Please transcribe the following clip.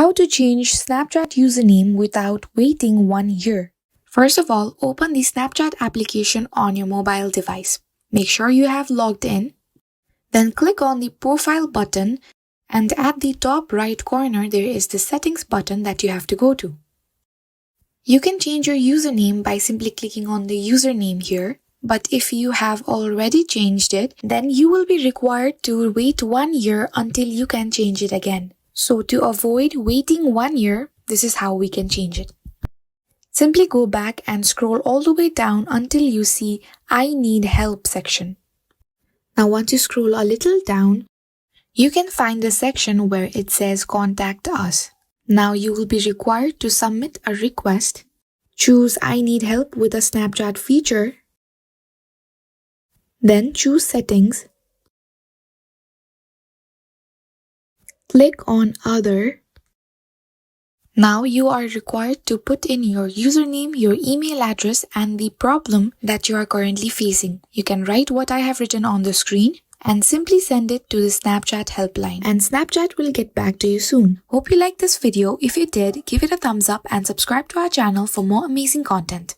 How to change Snapchat username without waiting 1 year. First of all, open the Snapchat application on your mobile device. Make sure you have logged in. Then click on the profile button, and at the top right corner there is the settings button that you have to go to. You can change your username by simply clicking on the username here. But if you have already changed it, then you will be required to wait 1 year until you can change it again. So to avoid waiting 1 year, this is how we can change it. Simply go back and scroll all the way down until you see I need help section. Now once you scroll a little down, you can find the section where it says contact us. Now you will be required to submit a request. Choose I need help with a Snapchat feature. Then choose settings. Click on other. Now you are required to put in your username, your email address, and the problem that you are currently facing. You can write what I have written on the screen and simply send it to the Snapchat helpline, and Snapchat will get back to you soon. Hope you liked this video. If you did, give it a thumbs up and subscribe to our channel for more amazing content.